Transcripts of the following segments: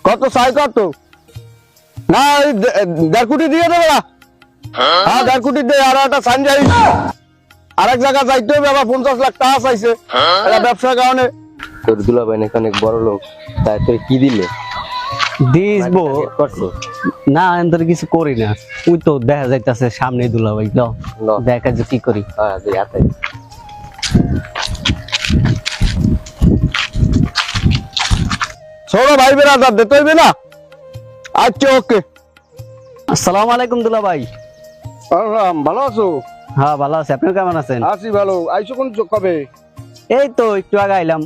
কত চাই কত না 1.5 কোটি দিয়ে দেবো না। হ্যাঁ 1.5 কোটি দে। আর একটা সাইন যাই আরেক জায়গা যাইতে হবে, আবার 50 লাখ টাকা চাইছে ব্যবসার কারণে। তোর দুলাভাই নাকি অনেক বড় লোক, তাই তুই কি দিলে দিসবো না, আমি তোর কিছু করি না। তুই তো দেখা যাইতাছে সামনে দুলাভাই, দেখা যে কি করি। ছোড়ো ভাই বেড়াদার দিতে হইবে না। আচ্ছা ওকে। আসসালামু আলাইকুম দুলাভাই। ভালো আছো? হ্যাঁ ভালো আছে, আপনি কেমন আছেন? আছি ভালো। আইসো কোন কবে? এই তো একটু আগে আইলাম।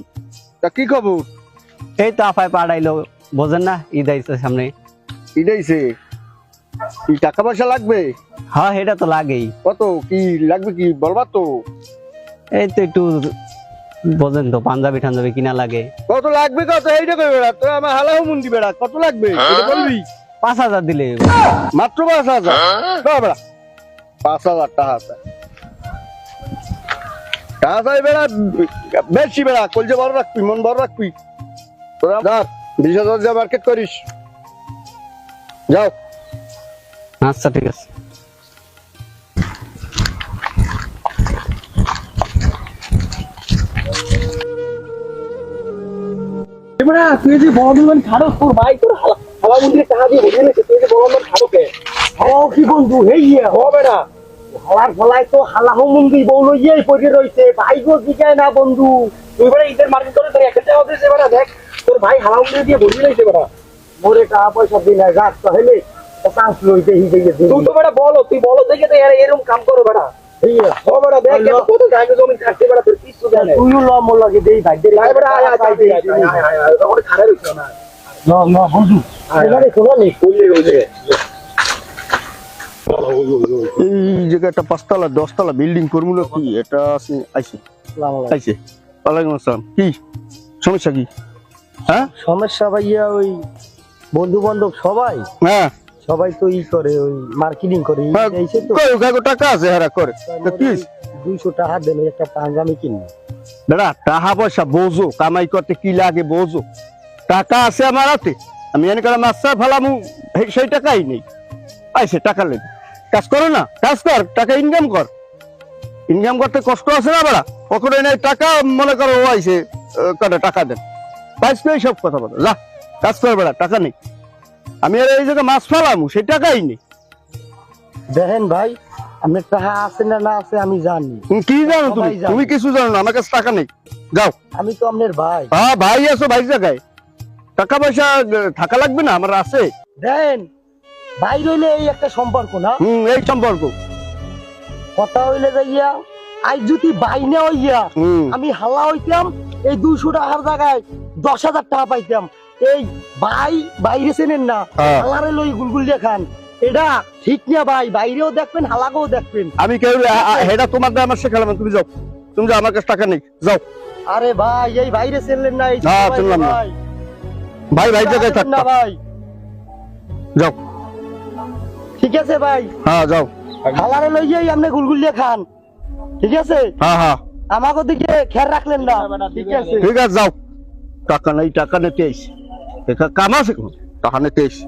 তা কি খবর? এই তো আপায় পাঠাইলো, বোঝেন না ঈদ আইছে সামনে। ঈদ আইছে, কি টাকা পয়সা লাগবে? হ্যাঁ এটা তো লাগেই। কত কি লাগবে কি বলবা তো? এই তো একটু বোঝেন তো, পাঞ্জাবি টাঞ্জাবি কিনা লাগে। কত লাগবে কত? এইটা কই বেড়া, তুই আমার হালাও মুন্দি বেড়া, কত লাগবে এটা বলবি? 5,000 দিলে। মাত্র 5,000? বেড়া 5,000 টাকা টাকা চাই বেড়া, বেশি বেড়া। কলজে বড় রাখবি, মন বড় রাখবি। তোরা 20,000 যা মার্কেট করিস, যাও। আচ্ছা ঠিক আছে। তুই যে বড় খারো, তোর ভাই তোর হালা মন্দিরে টাকা দিয়ে ভরিয়ে নিয়েছে, তুই যে বড় খারো কে হাও কি বন্ধু হেই হবে না। হালার ফলায় তো হালাহ মন্দির বউ লইয়াই পড়ে রইছে, ভাই গো জিগায় না বন্ধু। তুই বেড়া ঈদের মার্কেট করে তোর একটা টাকা দিয়েছে বেড়া, দেখ তোর ভাই হালা মন্দিরে দিয়ে ভরিয়ে নিয়েছে বেড়া। মোরে টাকা পয়সা দিলে গাছ তো হেলে চান্স লইতে হিজে গেছে। তুই তো বেড়া বলো, তুই বলো দেখে তো এরকম কাম করো বেড়া। এই জায়গাটা 5 তলা 10 তলা বিল্ডিং করবো কি? এটা আইছে। ওয়ালাইকুম আসসালাম। কি সমস্যা কি? হ্যাঁ সমস্যা ভাইয়া, ওই বন্ধু বান্ধব সবাই হ্যাঁ সবাই তো ই করে, ওই মার্কেটিং করে। টাকা আছে হারা করে। 200 টাকা দেন একটা পাঞ্জাবি কিনবো। দাদা টাকা পয়সা বোঝো, কামাই করতে কি লাগে বোঝো। টাকা আছে আমার হাতে, আমি এনে করে মাস্টার ফেলামু, সেই টাকাই নেই। আইসে টাকা লেন, কাজ করো না, কাজ কর, টাকা ইনকাম কর। ইনকাম করতে কষ্ট আছে না বাড়া, কখনো নেই টাকা মনে করো ও আইসে কটা টাকা দেন, পাইস নেই সব কথা বলো। যা কাজ কর বেড়া, টাকা নেই। আমি আর এই জায়গায় মাছ ফেলামু, সেই টাকাই নেই। দেখেন ভাই, আপনার টাকা আছে না না আছে আমি জানি। কি জানো তুমি? তুমি কিছু জানো না, আমার কাছে টাকা নেই। যাও। আমি তো আপনার ভাই। হ্যাঁ ভাই আছো, ভাই জায়গায় টাকা পয়সা থাকা লাগবে না, আমার আছে। দেন ভাই রইলে এই একটা সম্পর্ক না। এই সম্পর্ক কথা হইলে যাইয়া আজ যদি বাইনা হইয়া আমি হালা হইতাম, এই 200 টাকার জায়গায় 10,000 টাকা পাইতাম। এই ভাই বাইরে চেনেন না, হালারে লই গুলগুল দিয়ে খান, এটা ঠিক না ভাই। বাইরেও দেখবেন হালাকেও দেখবেন। আমি কেউ হেডা তোমার দ্বারা আমার শেখালাম, তুমি যাও, তুমি যাও, আমার কাছে টাকা নেই, যাও। আরে ভাই এই বাইরে চেনলেন না, এই চিনলাম না ভাই, ভাই জায়গায় থাক না ভাই, যাও। ঠিক আছে ভাই, হ্যাঁ যাও। হালারে লইয়াই আপনি গুলগুল দিয়ে খান, ঠিক আছে? হ্যাঁ হ্যাঁ আমাকে দিকে খেয়াল রাখলেন না, ঠিক আছে? ঠিক আছে যাও। টাকা নেই, টাকা নিতে এসে কাম আছে, টাকা নিতে এসে